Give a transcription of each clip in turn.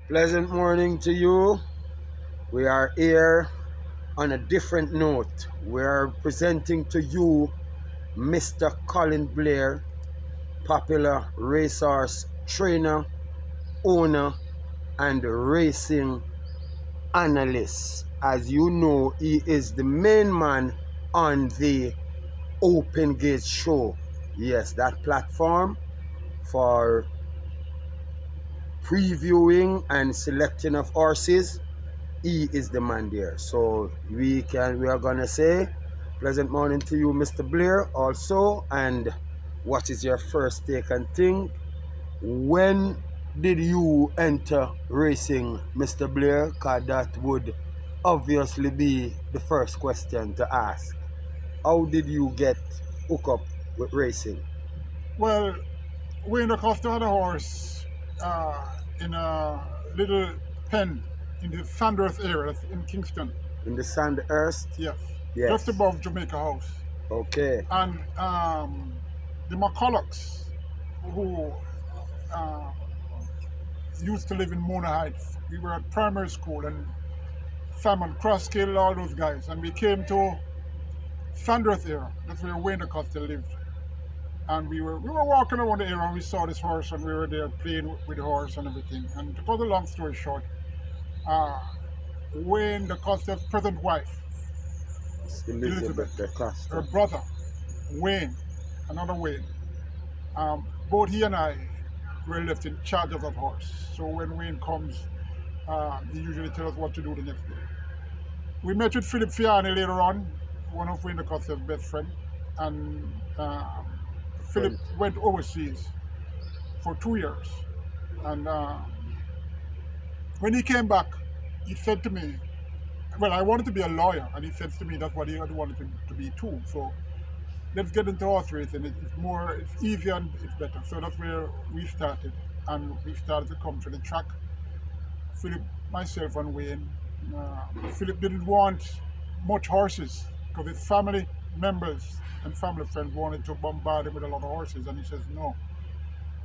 Pleasant morning to you. We are here on a different note. We are presenting to you Mr. Colin Blair, popular racehorse trainer, owner, and racing analyst. As you know, he is the main man on the Open Gate Show. Yes, that platform for previewing and selecting of horses. He is the man there. So we are gonna say pleasant morning to you, Mr. Blair, also. And what is your first take and think? When did you enter racing, Mr. Blair? Cause that would obviously be the first question to ask. How did you get hooked up with racing? Well, we in the Costa had a horse in a little pen in the Sandhurst area in Kingston. In the Sandhurst? Yes, just Yes. above Jamaica House. Okay. And the McCullochs, who uh, used to live in Mona Heights, we were at primary school, and Simon Crosskill, all those guys, and we came to Sandhurst area. That's where Wayne the Costa lived. And we were walking around the area and we saw this horse and we were there playing with the horse and everything. And to cut a long story short, uh, Wayne the Costa's present wife, Elizabeth the her Costa. brother, Wayne, another Wayne, both he and I were left in charge of that horse. So when Wayne comes, he usually tells us what to do the next day. We met with Philip Fiani later on, one of Wayne the Costa's best friend, and Philip went overseas for 2 years. And when he came back, he said to me, well, I wanted to be a lawyer, and he said to me that's what he wanted to be too. So let's get into horse racing. It's easier and it's better. So that's where we started, and we started to come to the track. Philip, myself, and Wayne. Philip didn't want much horses because his family members and family friends wanted to bombard him with a lot of horses, and he says no.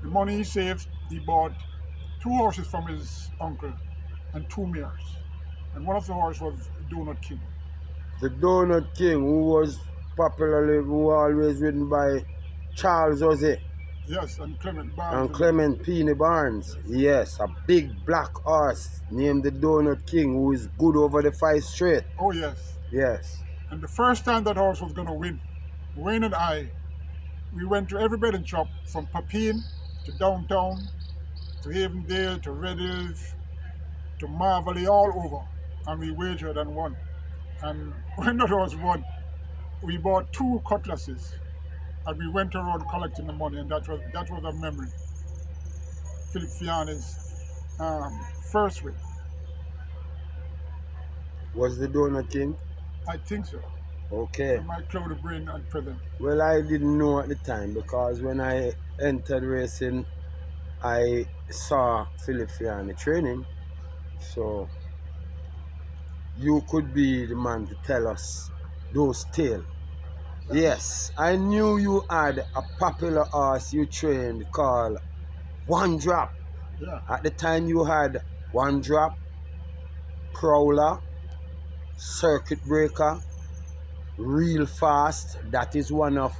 The money he saved, he bought 2 horses from his uncle and 2 mares. And one of the horses was Donut King. The Donut King, who was who always ridden by Charles Jose Yes, and Clement Barnes. and Clement Peony Barnes. Yes, a big black horse named the Donut King, who is good over the 5 straight. Oh, yes. Yes. And the first time that horse was going to win, Wayne and I, we went to every betting shop from Papine to downtown to Havendale to Red Hills to Marvally, all over. And we wagered and won. And when that horse won, we bought 2 cutlasses and we went around collecting the money, and that was a memory. Philip Fiani's first win. Was the Donut King? I think so. Okay. My cloud of brain at present. Well, I didn't know at the time because when I entered racing, I saw Philip Fiani training. So you could be the man to tell us those tales. Yes, I knew you had a popular horse you trained called One Drop. Yeah. At the time you had One Drop, Prowler, Circuit Breaker, Real Fast. That is one of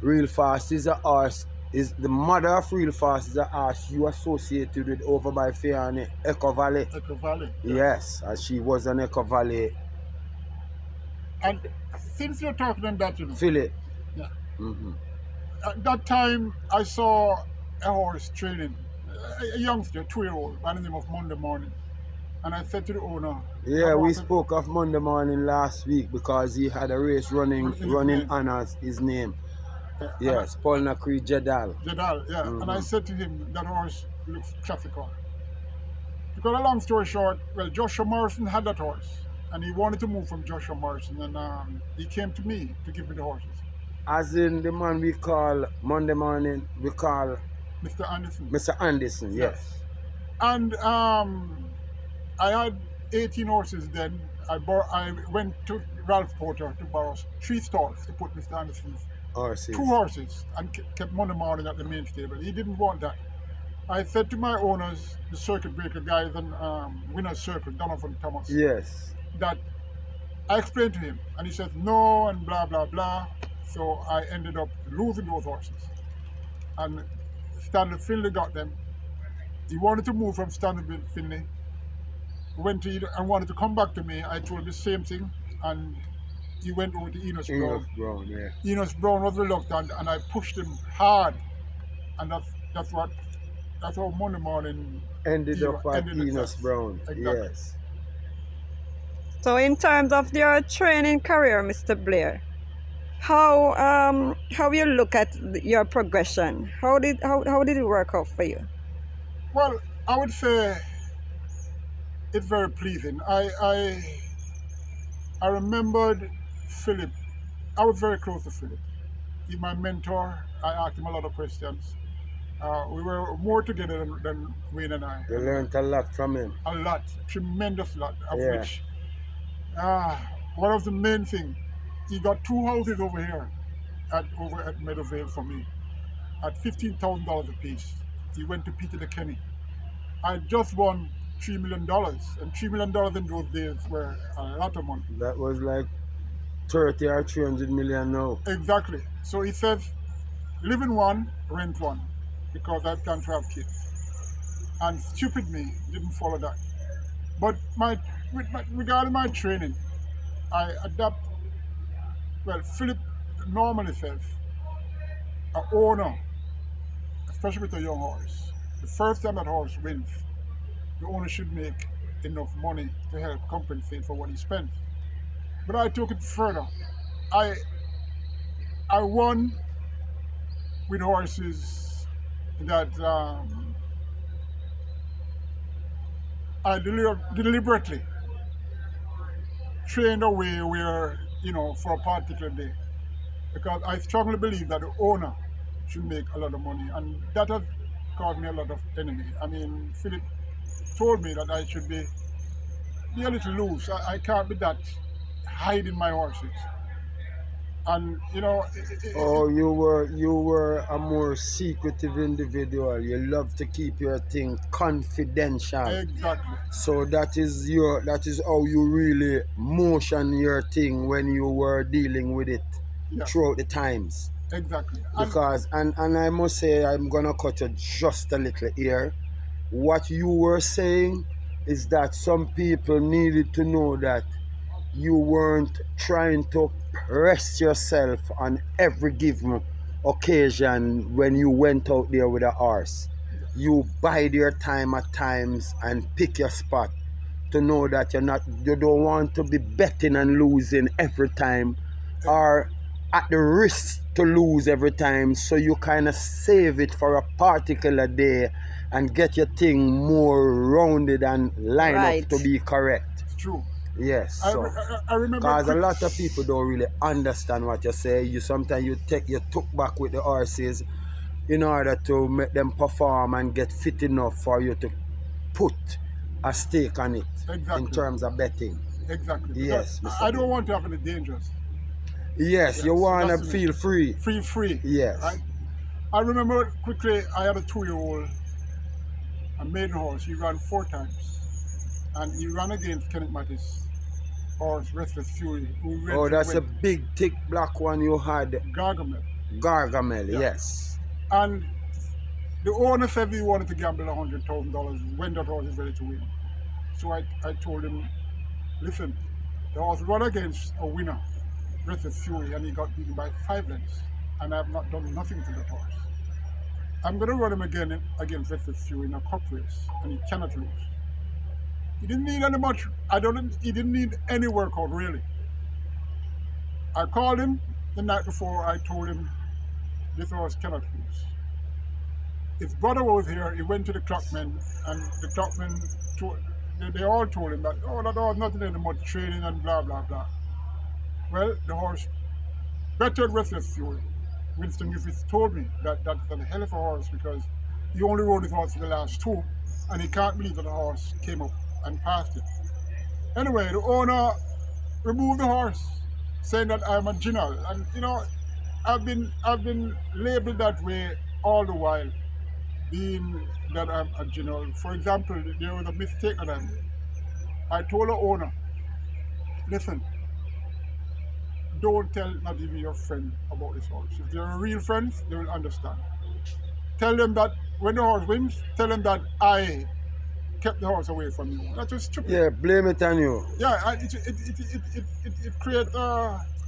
Real Fast is a horse. Is the mother of Real Fast is a horse you associated with over by Fiani, Echo Valley. Echo Valley. Yeah. Yes, as she was an Echo Valley. And since you're talking on that, Philip. Yeah. Mm-hmm. At that time, I saw a horse training, a youngster, 2-year-old, by the name of Monday Morning. And I said to the owner, Yeah, we spoke of Monday Morning last week because he had a race running on his name. Yes, Paul Nakri Jedal. Jedal, yeah. And I said to him, that horse looks classical. To cut a long story short, well, Joshua Morrison had that horse, and he wanted to move from Joshua Morrison, and he came to me to give me the horses. As in the man we call Monday Morning, we call Mr. Anderson. Mr. Anderson, yes. And I had 18 horses then. I went to Ralph Porter to borrow 3 stalls to put Mr. Anderson's Horses. 2 horses, and kept Monday Morning at the main stable. He didn't want that. I said to my owners, the circuit breaker guys and Winner's Circle, Donovan Thomas, Yes. that I explained to him, and he said no, and blah blah blah. So I ended up losing those horses, and Stanley Finley got them. He wanted to move from Stanley Finley, went to and wanted to come back to me. I told him the same thing, and he went over to Enos Enough Brown. Brown, yeah. Enos Brown was reluctant, and I pushed him hard, and that's what that's how Monday morning Ended era up at ended Enos Brown. exactly. Yes. So in terms of your training career, Mr. Blair, how you look at your progression? How did it work out for you? Well, I would say it's very pleasing. I remembered Philip. I was very close to Philip. He's my mentor. I asked him a lot of questions. We were more together than Wayne and I. You learned a lot from him. A lot, tremendous lot, of Yeah. which one of the main thing, he got 2 houses over here, over at Meadowvale for me, at $15,000 a piece. He went to Peter the Kenny. I just won $3 million, and $3 million in those days were a lot of money. That was like 30 or 300 million now. Exactly. So he says, live in one, rent one, because I plan to have kids. And stupid me didn't follow that. But regarding my training, I adapt. Well, Philip normally says, an owner, especially with a young horse, the first time that horse wins, the owner should make enough money to help compensate for what he spent. But I took it further. I won with horses that I deliberately trained away where, for a particular day. Because I strongly believe that the owner should make a lot of money. And that has caused me a lot of enemy. I mean, Philip told me that I should be a little loose. I can't be that hiding my horses. And Oh, you were a more secretive individual. You love to keep your thing confidential. exactly, So that is how you really motion your thing when you were dealing with it yes, throughout the times. exactly. And Because and I must say, I'm gonna cut you just a little here. What you were saying is that some people needed to know that you weren't trying to press yourself on every given occasion when you went out there with a horse. You bide your time at times and pick your spot to know that you don't want to be betting and losing every time, or at the risk to lose every time, so you kind of save it for a particular day and get your thing more rounded and line Right. up to be correct. it's true. Yes, I, so re- I remember because a quick- lot of people don't really understand what you say. You sometimes you took back with the horses in order to make them perform and get fit enough for you to put a stake on it in Exactly. terms of betting. Exactly. Yes, Because Mr. I don't want to have any dangers. Yes, you Yes, want to that's feel free. Free. Yes. Right? I remember quickly, I had a 2-year-old, a maiden horse. He ran 4 times. And he ran against Kenneth Mattis' horse, Restless Fury, who Oh, that's a went big, thick black one you had. Gargamel. Gargamel, Yeah. yes. And the owner said he wanted to gamble $100,000 when that horse is ready to win. So I told him, listen, the horse run against a winner, Restless Fury, and he got beaten by 5 lengths. And I have not done nothing to that horse. I'm going to run him again against Restless Fury in a cup race, and he cannot lose. He didn't need any much. He didn't need any workout, really. I called him the night before. I told him this horse cannot lose. His brother was here. He went to the clockman, and the clockman they all told him that, oh, that horse nothing any much training and blah blah blah. Well, the horse bettered Restless Fury. Winston Griffiths told me that that's a hell of a horse because he only rode his horse for the last 2, and he can't believe that the horse came up and passed it. Anyway, the owner removed the horse, saying that I'm a general, and I've been labeled that way all the while being that I'm a general. For example, there was a mistake that I made. I told the owner, listen, don't tell not even your friend about this horse. If they're real friends, they will understand. Tell them that when the horse wins, tell them that I kept the horse away from you. That's just stupid. Yeah, blame it on you. Yeah, it creates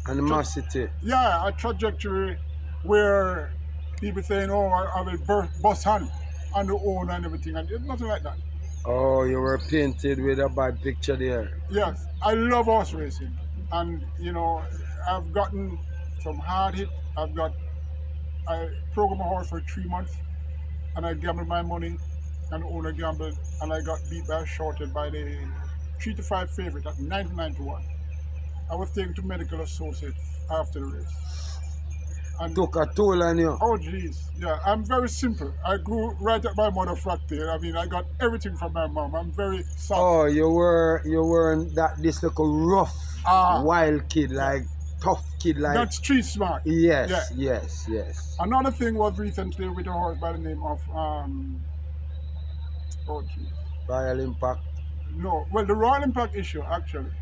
Animosity. a trajectory where people saying, "Oh, I will bust hand on the owner and everything," and it's nothing like that. Oh, you were painted with a bad picture there. Yes, I love horse racing, and I've gotten some hard hit. I programmed a horse for 3 months, and I gambled my money, and the owner gambled, and I got beat by a shorted by the 3-5 favorite at 99-1. I was taken to medical associates after the race. And Took a toll on you. oh jeez, yeah, I'm very simple. I grew right at my mother flat there. I mean, I got everything from my mom. I'm very soft. Oh, you weren't this little rough, wild kid, like tough kid, like That's street smart. yes, Yeah. yes. Another thing was recently with a horse by the name of oh jeez. Royal Impact. No, well, the Royal Impact issue actually,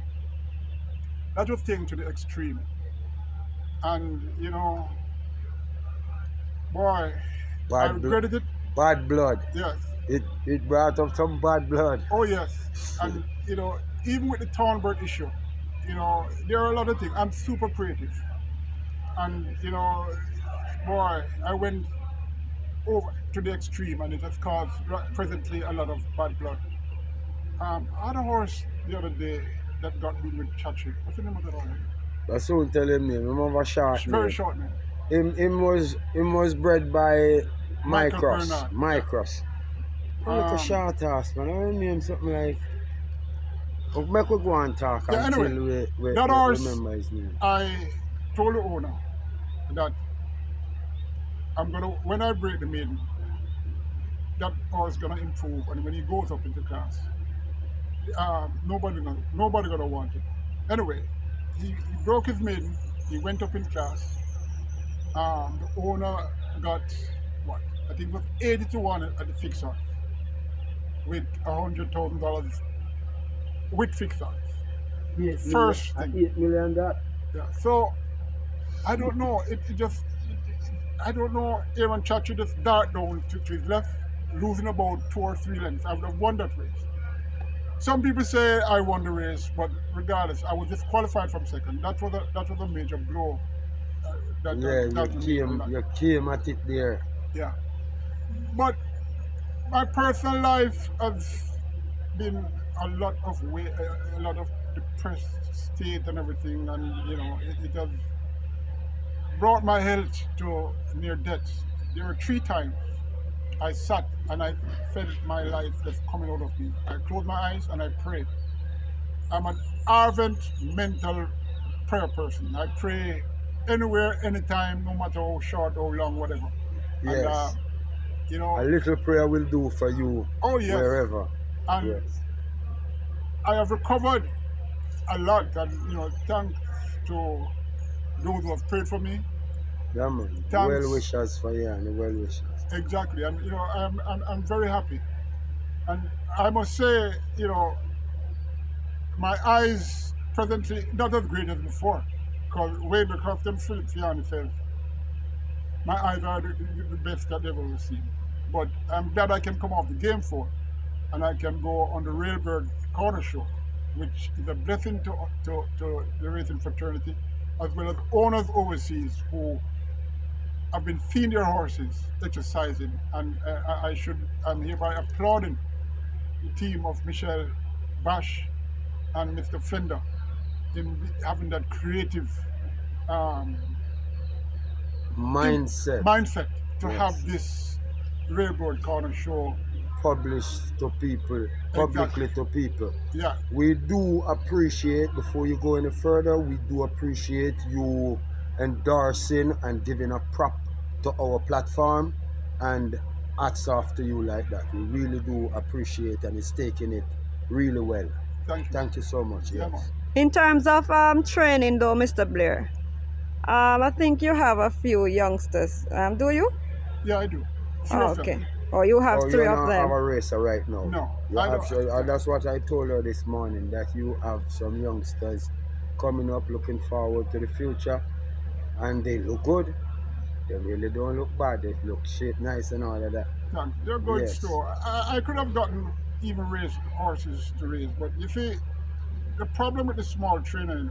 that was taken to the extreme, and boy, I Bad, regretted it. bad blood. Yes. It brought up some bad blood. Oh yes, and even with the Thornbird issue, there are a lot of things. I'm super creative, and boy, I went over to the extreme, and it has caused presently a lot of bad blood. I had a horse the other day that got beat with Chachi. What's the name of that horse? I soon tell him name. Remember short Very name. short name. Him was bred by Michael Micros. Bernard. Micros. Look a short ass, man. I name something like. Oh, make we go and talk Yeah, until anyway, we that horse, remember his name. I told the owner that when I break the maiden, that horse gonna improve, and when he goes up into class, nobody gonna want it. Anyway, he broke his maiden. He went up in class. The owner got what? I think it was 80-1 at the fixer, with $100,000 with fixer. First thing. $8 million that. Yeah. So I don't know. I don't know. Aaron Chachi just dart down to his left, losing about 2 or 3 lengths. I would have won that race. Some people say I won the race, but regardless, I was disqualified from second. That was a major blow. You came at it there. Yeah. But my personal life has been a lot of depressed state and everything, and it has brought my health to near death. There were 3 times I sat and I felt my life just coming out of me. I closed my eyes and I prayed. I'm an ardent mental prayer person. I pray anywhere, anytime, no matter how short or long, whatever. Yes. And, a little prayer will do for you. Oh yes. Wherever. And yes. I have recovered a lot, and thanks to those who have prayed for me. Yeah, man. Thanks. Well wishers for you and the well wishers. Exactly, and I'm very happy, and I must say, my eyes presently not as great as before, because Wayne McCroft and Philip Fiani says my eyes are the best that they've ever seen. But I'm glad I can come off the game for, and I can go on the Railbird Corner Show, which is a blessing to the racing fraternity, as well as owners overseas who have been seeing their horses exercising, and I'm hereby applauding the team of Michelle Bash and Mr. Fender in having that creative mindset to have this Railroad Corner Show published to people, publicly to people. Yeah. We do appreciate, before you go any further, we do appreciate you endorsing and giving a prop to our platform, and hats off to you like that. We really do appreciate, and it's taking it really well. Thank you. Thank you so much. Yeah, Yes. In terms of training though, Mr. Blair, I think you have a few youngsters. Do you? Yeah, I do. Oh, okay. Or you have Oh, you three of don't have them? a racer right now. No, You I have, don't. that's what I told her this morning, that you have some youngsters coming up looking forward to the future, and they look good. They really don't look bad. They look shape nice and all of that. They're going Yes. slow. I could have gotten even race horses to race, but you see, the problem with the small trainer,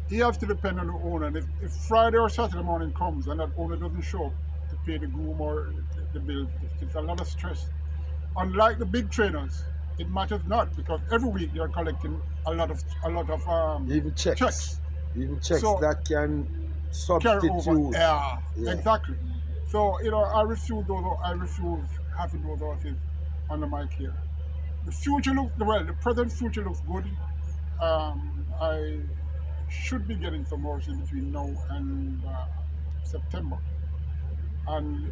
he has to depend on the owner. And if Friday or Saturday morning comes and that owner doesn't show up to pay the groom or the bill, it's a lot of stress. Unlike the big trainers, it matters not because every week they're collecting a lot of Even checks. checks. Even checks So that can carry over. substitute. Yeah, Yeah. exactly. So I refuse those. I refuse having those horses under my care. The future looks well. The present future looks good. I should be getting some horses between now and September, and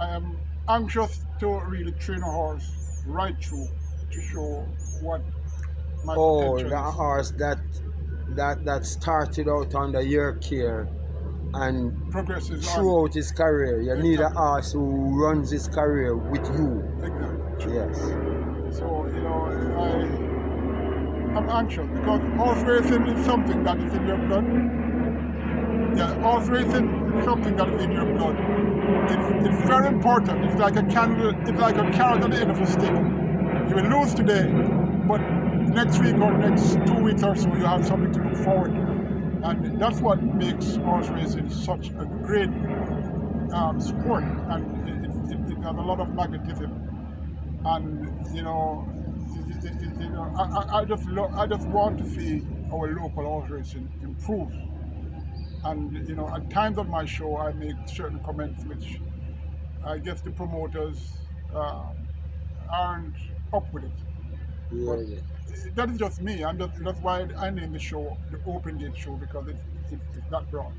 I am anxious to really train a horse right through to show what my Oh, potential the is. horse that started out under your care and Progresses on. throughout his career. You need a Exactly. horse who runs his career with you. Exactly. Yes. So I'm anxious because horse racing is something that is in your blood. Yeah, horse racing is something that is in your blood. It's very important. It's like a candle. It's like a carrot at the end of a stick. You will lose today, but next week or next 2 weeks or so, you have something to look forward to, and that's what makes horse racing such a great sport. And it has a lot of magnetism. And I just want to see our local horse racing improve. And at times on my show, I make certain comments which I guess the promoters aren't up with it. But Yeah. that is just me. That's why I named the show the Open Gate Show, because it's that broad.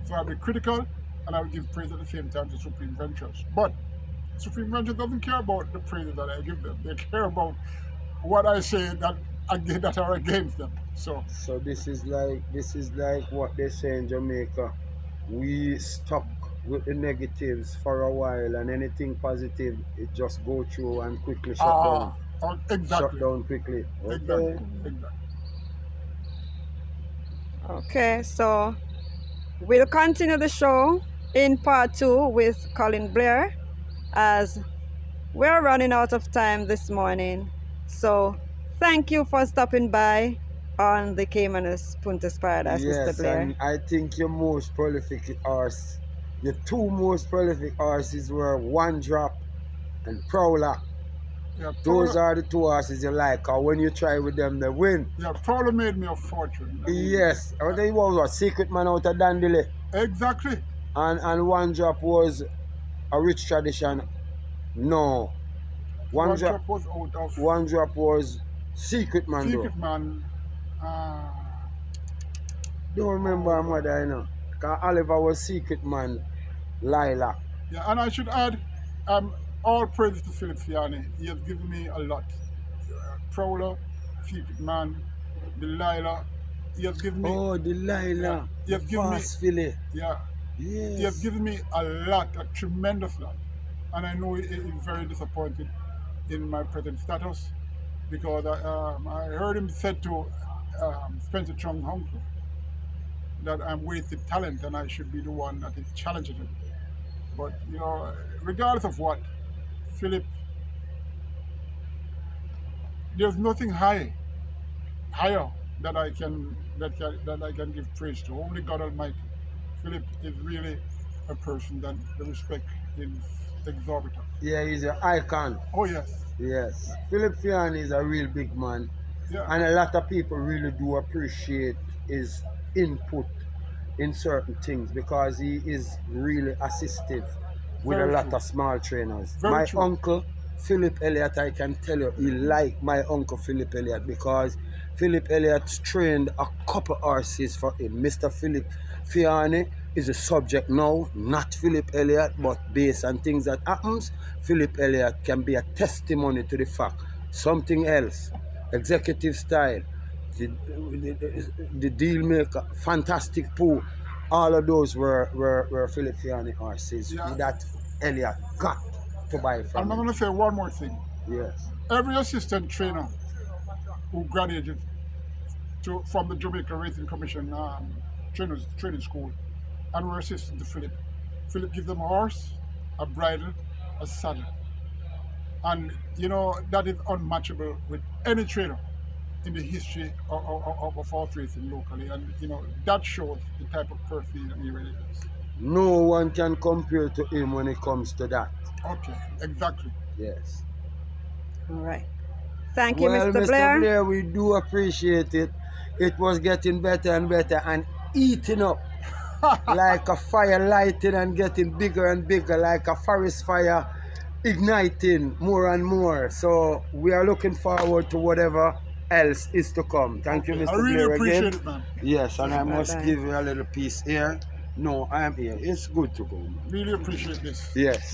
So I'll be critical and I'll give praise at the same time to Supreme Ventures. But Supreme Ventures doesn't care about the praise that I give them. They care about what I say that are against them. So So this is like what they say in Jamaica. We stuck with the negatives for a while, and anything positive it just go through and quickly shut down. Shut exactly, down quickly. Okay. exactly. Okay, so we'll continue the show in part 2 with Colin Blair, as we're running out of time this morning. So thank you for stopping by on the Caymanas Punta's Paradise, Mr. Yes, Blair. and I think your most prolific horse, your two most prolific horses were One Drop and Prowler. Yeah, Those are the two horses you like, or when you try with them, they win. Yeah, Prowler made me a fortune. Yes, I think he was a secret man out of Dandelion. Exactly. And One Drop was a rich tradition. No. One Drop was out of One Drop was Secret Man though. Secret Man. Don't remember her mother, you know. Because Oliver was Secret Man, Lila. Yeah, and I should add, all praise to Philip Fiani. He has given me a lot. Prowler, Secret Man, Delilah. He has given me. Oh, Delilah. He has given me. Fast filly. Yeah. Yes. He has given me a lot, a tremendous lot. And I know he is very disappointed in my present status, because I heard him said to Spencer Chung's uncle that I'm wasted talent and I should be the one that is challenging him. But regardless of what, Philip, there's nothing higher that I can give praise to. Only God Almighty. Philip is really a person that the respect is exorbitant. Yeah, he's an icon. Oh yes. Yes. Philip Fiani is a real big man. Yeah. And a lot of people really do appreciate his input in certain things, because he is really assistive with Very a lot true. of small trainers. Very My true. uncle Philip Elliott, I can tell you, he liked my uncle Philip Elliott, because Philip Elliott trained a couple horses for him. Mr. Philip Fiani is a subject now, not Philip Elliott, but based on things that happens, Philip Elliott can be a testimony to the fact. Something else, executive style, the deal maker, fantastic pool, all of those were Philip Fiani horses Yeah. that Elliott got to buy I'm from going him. to say one more thing. Yes. Every assistant trainer who graduated from the Jamaica Racing Commission training school and were assistant to Philip. Philip give them a horse, a bridle, a saddle. And, that is unmatchable with any trainer in the history of horse racing locally. And, that shows the type of person that he really is. No one can compare to him when it comes to that. Okay, exactly. Yes. All right. Thank you, Well, Mr. Mr. Blair. Blair, we do appreciate it. It was getting better and better and eating up like a fire lighting and getting bigger and bigger, like a forest fire igniting more and more. So we are looking forward to whatever else is to come. Thank you, Okay, I Mr. really Blair, again. appreciate it, man. Yes, and I must Bye-bye. give you a little piece here. No, I am here. It's good to go, man. Really appreciate this. Yes.